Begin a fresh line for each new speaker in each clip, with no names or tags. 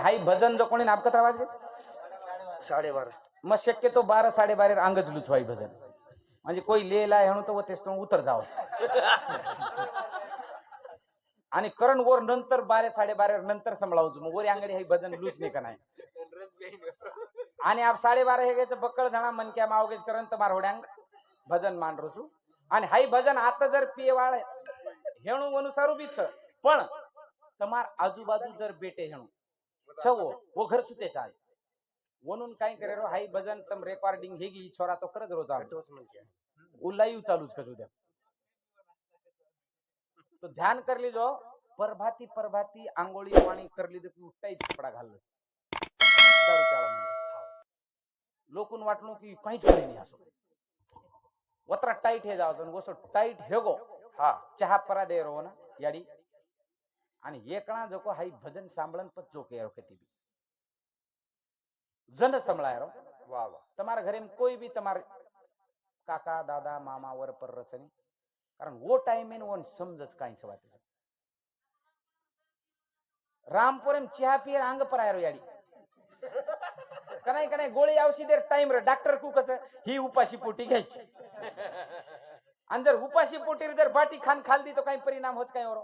हाई भजन जो कोणी नापकत आवाज
12:30
मग शक्यतो 12-12:30 अंगज लुचवाई भजन म्हणजे कोई लेला हेणू तो तेच उतर जाव आणि करण वर नंतर 12-12:30 नंतर संभळावच मग वर अंगडी हाई भजन लुच नाही का नाही आणि आप 12:30 हे गेच बक्कळ झाणा मन क्या मावगेच करण तर मारवड्यांग भजन मान रोचू आणि हाई भजन आता जर पियवाळ हेणू अनुसारू बीच पण तमार आजूबाजू जर बेटे हेणू छवो वो घर सुते चाल वनून काय करे रो हाई भजन तम रेकॉर्डिंग हेगी छोरा तो खरंच रोज उल्लायू चालूच करू द्या तो ध्यान कर लीजो परभाती परभाती आंघोळी पाणी कर ली तो टाईट कपडा घालस दारू प्याला म्हणजे लोकून वाटलो की काहीच करे नाही असो वत्रा टाईट हे जावं गोसो टाईट हे गो हा चहा परा दे रो ना याडी आणि एकणा जो को हाई भजन सांभळन पर जो के रखती भी जन संभळाय रो वाह वाह तुम्हारा घरे में कोई भी तुम्हारे काका दादा मामा वर पर रचनी कारण वो टाइम इन वन समजच काही सवात रामपुरम चहा पियर अंग पर आयो याडी कनाई कनाई गोळी औषधेर टाइम रे डॉक्टर कू कस ही उपाशी पोटी घ्यायची आणि जर उपाशी पोटी जर बाटी खान खालदी तो काही परिणाम होत काय रो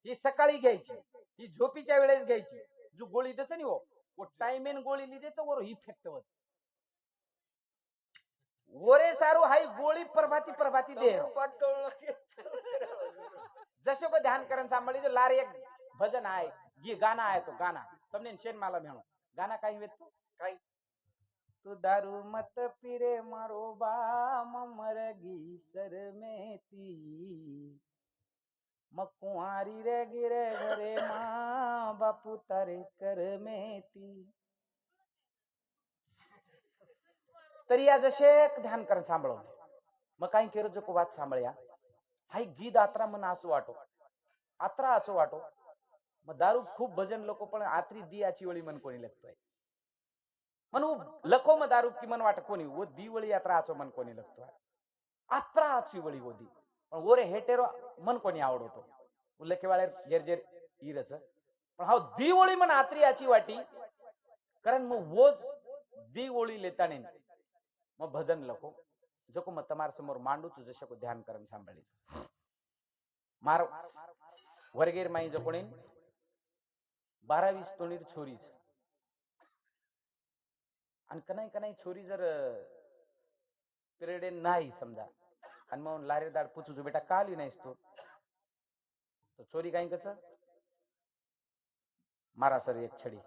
ही सकाळी घ्यायची ही झोपीच्या वेळेस घ्यायची जो गोळी देच नाही वो टाइम इन गोळी लिदे तो वर इफेक्ट होत वरे सारू हाई गोळी प्रभाती प्रभाती दे जसे को ध्यान करन सांभाळी जो लार एक भजन आहे ये गाना आहे तो गाना तुमने शेन माला भेणो गाना काही वेत तो काही तू दारू मत पिरे मारो बा मरगी सर में ती मग कुंवारी रे गिरे घरे माँ बापू तारे कर में ती तरी या जसे ध्यान कर सांभाळून मग काही केरो जो को बात सांभाळ्या हाई गीत आत्रा मन असं वाटो आत्रा असं वाटो मग दारू खूप भजन लोक पण आत्री दी आची वळी मन कोणी लगतोय म्हणू लखो मग दारू की मन वाट कोणी वो दी वळी यात्रा आचो मन कोणी लगतोय आत्रा आची वळी होती पण ओरे हेटेरो मन कोणी आवडतो उल्लेखे वाळे जेर जेर इरच पण हा दी वळी मन आत्री आची वाटी कारण मग वोज दी वळी लेताने मग भजन लखो जो को मग तमार समोर मांडू तू जसे को ध्यान करन सांभाळी मारो वर्गेर माई जो कोणी 12-20 तोणीर छोरीच आणि कनाई कनाई छोरी जर पिरियड नाही समजा आणि मग लारेदार पुचू बेटा काली नाहीस तू तो छोरी काही कस मारा सर एक छडी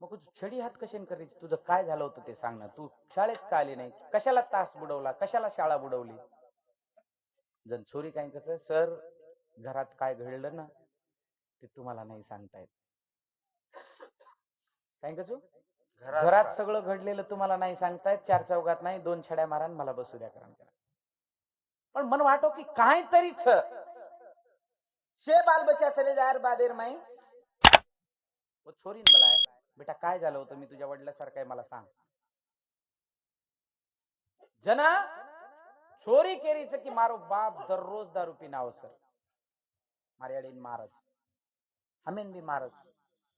मग छडी हात कशाने करायची तुझं काय झालं होतं ते सांग ना तू शाळेत का आली नाही कशाला तास बुडवला कशाला शाळा बुडवली जण छोरी काही कसं सर घरात काय घडलं ना ते तुम्हाला नाही सांगता येत काय कसू घरात सगळं घडलेलं तुम्हाला नाही सांगतायत चार चौघात नाही 2 छड्या मारान मला बसू द्या करा पण मन वाटो की काहीतरीच शे बाल बच्चा चले जायर बादेर माई वो छोरीन बलाय बेटा काय झालं होतं मी तुझ्या वडिलांसारखं आहे मला सांग जना छोरी केरीच की मारो बाप दररोज दारू पिनाव सर मारे अडीन मारज हमें भी मारज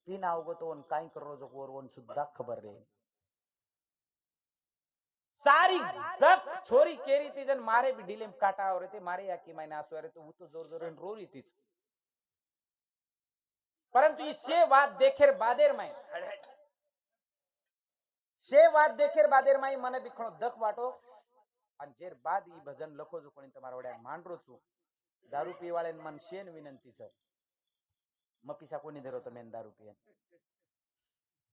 पीना होगो तो काही करो जो कोरवन सुद्धा खबर रे सारी दक छोरी केरी थी जन मारे भी ढीले काटा और ते मारे या की मैंने आसो रे तो वो तो जोर जोर रो रही थी परंतु ये बात देखेर बादेर माई शे बात देखेर बादेर माई मने बिखणो दख वाटो आणि जेर बाद ई भजन लखो जो कोणी તમારા વડે માંડરો છું दारू पीवाळे मन शेन विनंती सर मपीसा कोणी धरो तो मेन दारू पियन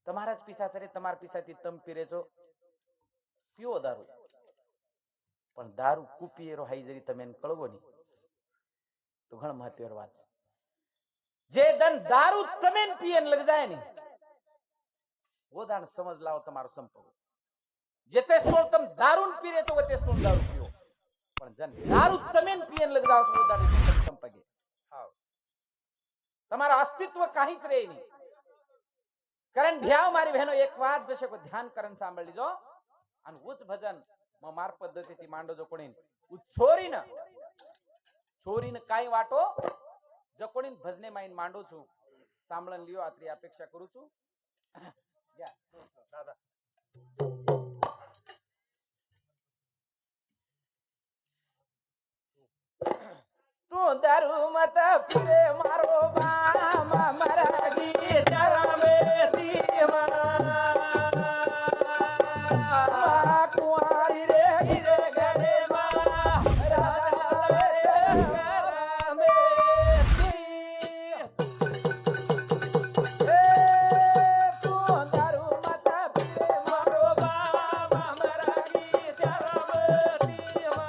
તમારાજ પીસા ચરે તમાર પીસાથી તમ પીરેજો પીઓ દારૂ પણ દારૂ કુપીએરો હાઈ જરી તમે કળવો ની તો ઘણ મહત્વની વાત જે દન દારૂ તમે પીએન લગ જાય ની वो दान समझ लाओ तुम्हारो संपर्क जेते स्टोल तुम दारून पीरे तो वते स्टोल दारू पियो पण जन दारू तमेन पियन लग जाओ वो दारू संपर्क हां तुम्हारा अस्तित्व काहीच रे नहीं कारण भ्याव मारी बहनो एक बात जसे को ध्यान करन सांभाळ लीजो आणि उच भजन म मार पद्धती ती मांडो जो कोणी छोरीन काय वाटो जो कोणी भजने माईन मांडो छु સાંભળન લ્યો આટલી અપેક્ષા કરું છું જા
દાદા
તું દારૂ મત પીરે મારો બામ મારા જી શરમે દીવા કુંવારી રે ગીરે ગરે માં રાજા રે કરમે તું દારૂ મત પીરે મારો બામ મારા જી શરમે દીવા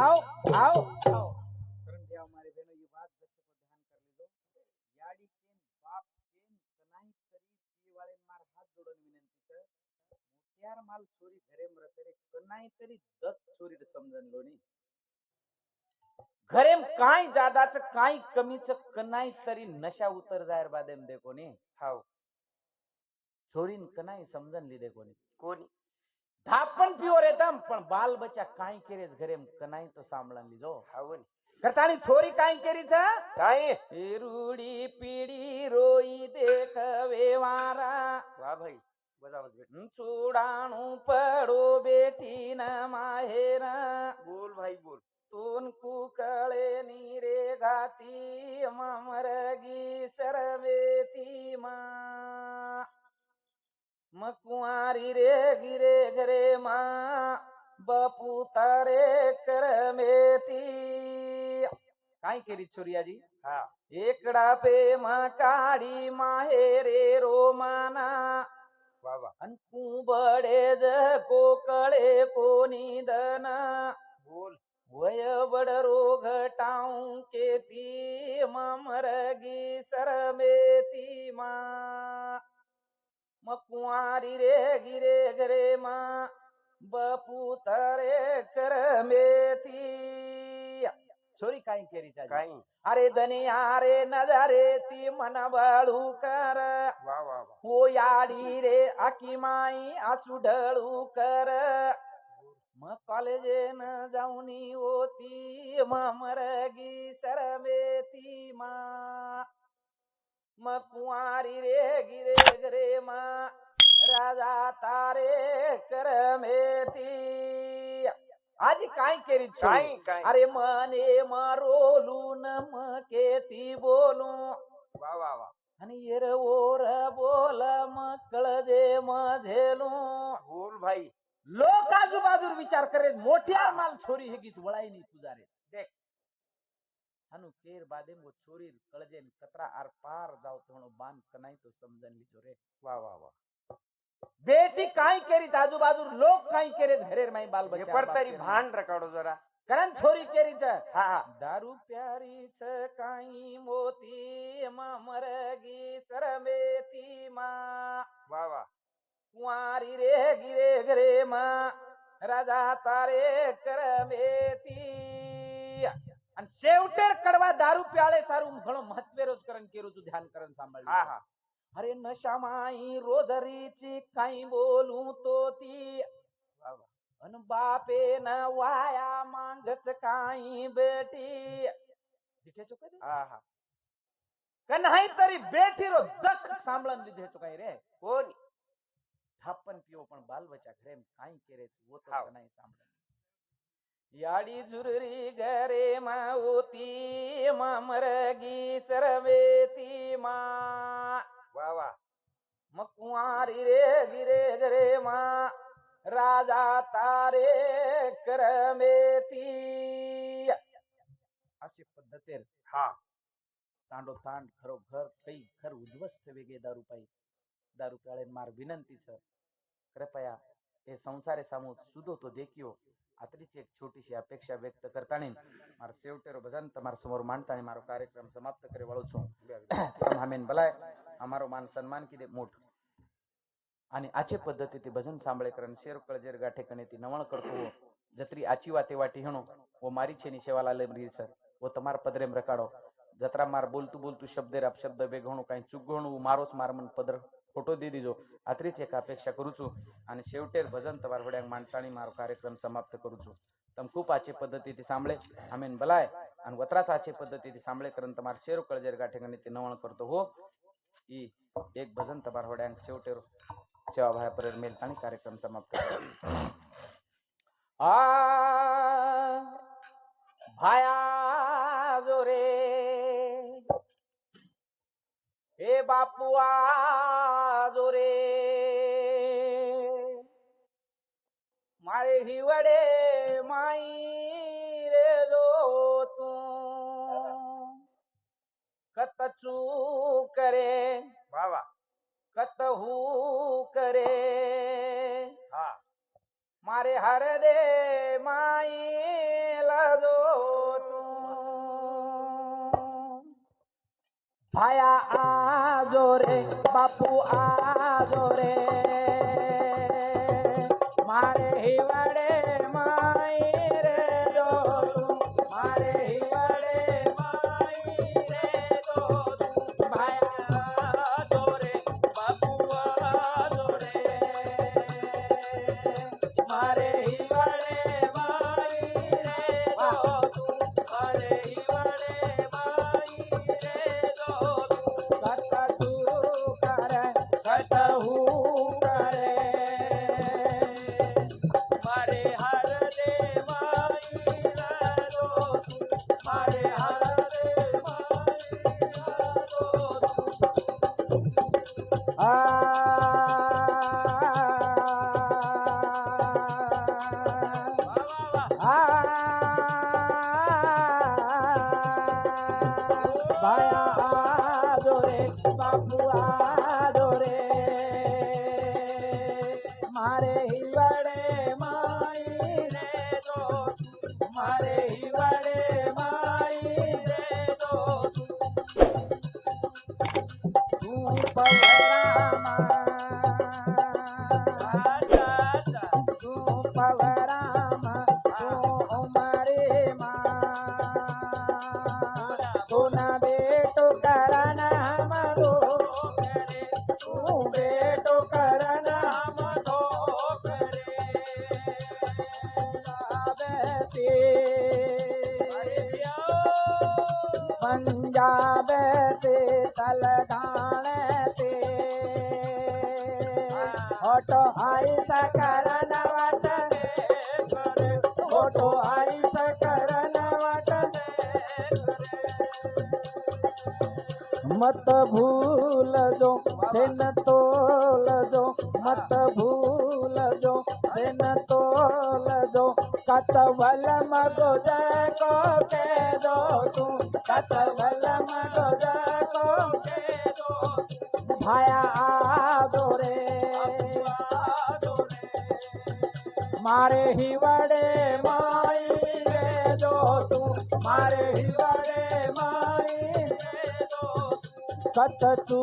आओ आओ आओ करंट हमारे बहनों ये बात दर्शकों ध्यान कर लीजिए याडी केन बाप केन कनाई करी पी वाले मार हाथ जोड़न विनंती है मोत्यार माल छोरी घरे में रखे कनाई तरी दत छोरी समजन लो नी घरे में काई ज्यादा च काई कमी च कनाई तरी नशा उतर जायर बादे में देखो नी
हाव
छोरीन कनाई समजन ली देखो नी
कोणी
धापन पियो रेतम पण बाल बच्चा काई करे घरे में कनाई तो सांभळन लीजो
हाव
करतानी छोरी काई करी छ
काय
ए रूडी पीडी रोई देखवे वारा
वाह भाई बजावत भेट
चूडाणू पडो बेटी न माहेरा
बोल भाई बोल
तून कुकळे नीरे घाती मामरगी सरवेती मा मकुआरी रे गिरे घरे मा बापू तारे करमेती काय केली छोरियाजी
हा
एकड़ा पे मा काडी माहेरे रोमाना
वा वा
अनकू बडे ज कोकळे कोणी दना
बोल
वय बड रोग टाऊ केती मामरगी सरमेती मा मकुआरी रे गिरे घरे मा बापू तारे करमेती छोरी काय केरी
काही
अरे दनिया रे नजरे ती मन बळू कर
वा वा वा
हो याडी रे आकी माई आसू ढळू कर मग कॉलेजेन जाऊनी होती मरगी सरमेती मा मग कुआरी रे गिरे गरे मा राजा तारे करमेती आजी काय केली
काही काही
अरे मने मारोलून मकेती बोलू
वा वा वा
आणि येर ओर बोल मकळ जे मझेलू
बोल भाई
लोक आजूबाजूर विचार करे मोठ्या माल छोरी हेगीच वळाई नाही तुझारे देख हनु केर बादे मो छोरी कळजे कतरा आर पार जाव तो बांध कनाई तो समजन लीजो रे
वा वा वा
बेटी काय केरीत आजूबाजूर लोक काय केरेत घरेर माई बाल
हे
बच्चा
पर तरी भान रकाडो जरा
कारण छोरी केरीच
हा हा
दारू प्यारीच काही मोती मामरगी सरमेती मा
वा वा
कुआरी रे गिरे घरे मा राजा तारे करमेती आणि शेवटेर कडवा दारू प्याळे सारू घणो महत्वे रोज करण केरू तू ध्यान करण सांभाळ
हा हा
अरे नशा माई रोजरीची काही बोलू तो ती
वा वा
अन बापे न वाया मांगच काही बेटी दिठेचो कधी
हा हा
का नाही तरी बेटी रो दख सांभळन लिधेचो काही रे
कोण
थापन पियो पण बाल बच्चा घरे काही केरेच वो तो
हाव.
नाही सांभळन याडी झुररी घरे मावती मामरगी सरवेती मा
वा वा
मग कुआरी रे गिरे घरे मा राजा तारे करमेती अशी पद्धतीर
हा
तांडो तांड खरो घर काही खर उद्ध्वस्त वेगे दारू पाई दारू प्याळे मार विनंती सर कृपया हे संसारे सामू सुदो तो देखियो आतरीची एक छोटीशी अपेक्षा व्यक्त करतानी मार शेवटेरो भजन તમાર समोर मांडतानी मारो कार्यक्रम समाप्त करे वाळू છું हमेन बलाय અમારો मान सन्मान किदे मोठ आणि आचे पद्धती ते भजन सांभळे करण शेर कळजेर गाठे कने ती नवण करतो जत्री आची वाते वाटी हणो वो मारी छेनी सेवाला लेबरी सर वो तमार पदरेम रकाडो जत्रा मार बोलतू बोलतू शब्दे राप शब्द बेघणो काही चूक घणो मारोच मार मन पदर फोटो दे दीजो आत्रीच एक अपेक्षा करू છું आणि शेवटेर भजन तवार होड्यांग मांडतानी मारो कार्यक्रम समाप्त करू છું तम खूप आचे पद्धती ती सांभळे आमेन बलाय आणि वत्राच आचे पद्धती ती सांभळे करण तमार शेर कळजेर गाठे कने ती नवण करतो हो ई एक भजन तबार होड्यांग शेवटेर सेवा भाया परेर मेलतानी कार्यक्रम समाप्त आ भाया जो रे हे बापू जो रे मारे हिवडे माई रे जो तू कतचू करे
वा वा
कतहू करे
हा
मारे हर दे माई लजो तू भाया आजो रे बापू आजो रे मारे हिवडे माई रे जो तू मारे हिवडे माई रे जो तू भाया आजो रे बापू आजो रे मारे हिवडे माई रे जो तू मारे हिवडे माई रे जो तू कटहू कर कटहू मारे हिवड़े माई रे दो मारे हिवड़े माई रे दो तू पवरामा तू पवरामा तू मारे माँ तू ना बेटो करना हम दो तू बेटो करना हम दो पंजाब ते तलगाण ते ऑटो आई सकरन वाट ऑटो आई सकरन वाट मत भूल जो दिन तोल जो मत भूल जो दिन तोल जो कतवल मगो को के दो तू कतवल मगो को के दो भाया आदो रे मारे हिवड़े माई रे दो तू मारे हिवड़े माई रे दो कत तू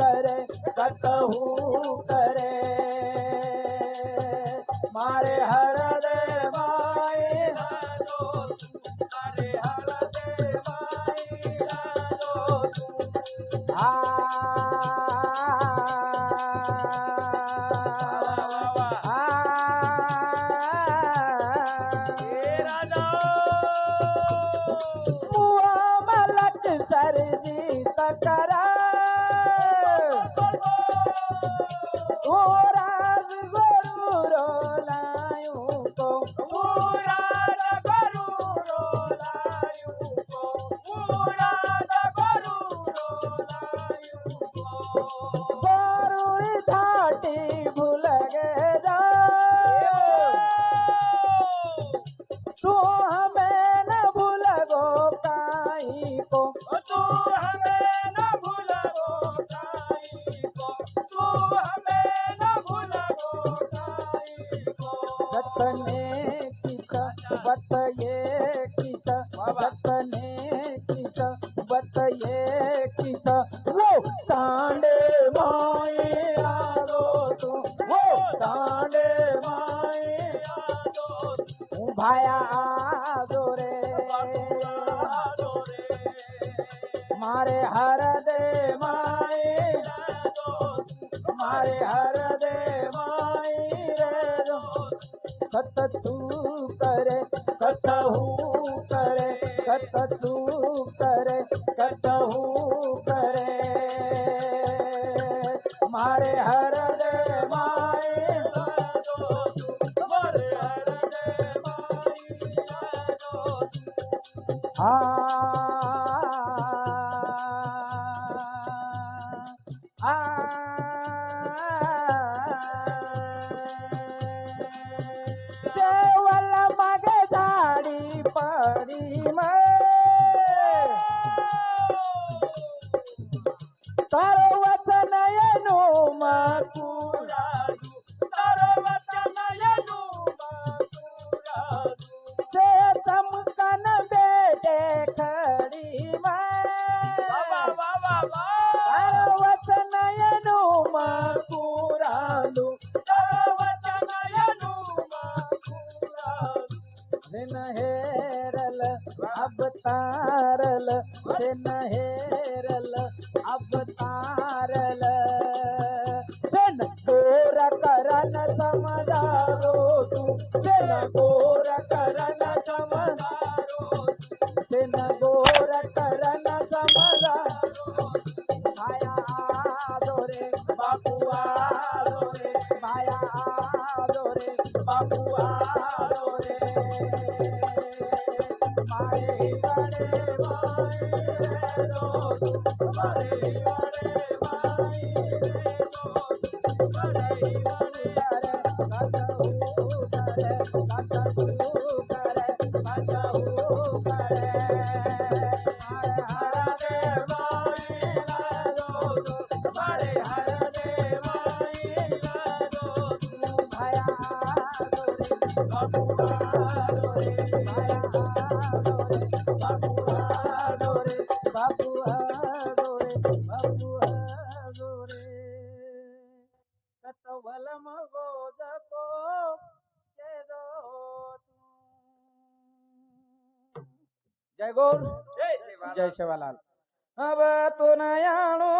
करे कतहू करे मारे हर दे माई दो मारे हर दे माई दो मलक सरजी तकरा ओ राज गुरु रोलायूं को ओ राज गुरु रोलायूं को ओ राज गुरु रोलायूं को गोरु घाटी भूल गए जा तू हमें न भूलगो काई को तू हमें न भूलगो काई को तू हमें न भूलगो काई को रतने किस बत ये किस रतने किस बत ये किस वो तांडे माई आदो तू वो तांडे माई आदो तू भाया आदो रे मारे हर दे माई मारे हर दे माई रे दो कत तू करे कतहू करे कत तू करे कतहू करे मारे हर दे माई मारे हर दे माई देवल मग झाड़ी पड़ी में तारो वचन यनु मकुरादु तारो वचन यनु मकुरादु से चमकन बेटे खड़ी में तारो वचन यनु मकुरादु तारो वचन यनु मकुरादु दिन हेरल अब तारल दिन हेरल अब तारल दिन गोर करन समदारो तू दिन गोर करन समदारो दिन गोर करन समदारो भाया आदो रे बापू आदो रे भाया आदो रे बापू आदो रे मारे बड़े माई रे दो मारे बड़े माई रे दो बड़े बड़े रे कतहू करे कतहू करे कतहू करे मारे हर दे माई रे दो मारे हर दे माई रे दो जय गौर
जय सेवालाल.
जय सेवालाल अब तो नयाणो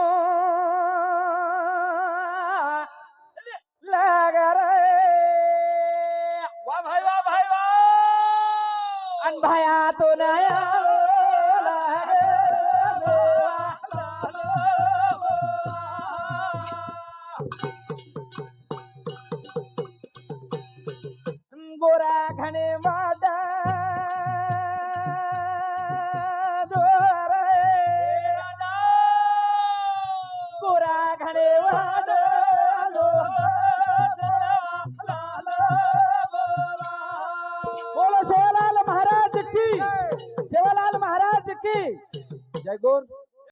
लागा रे
वा भाई वा भाई वा.
अन भाया तो नया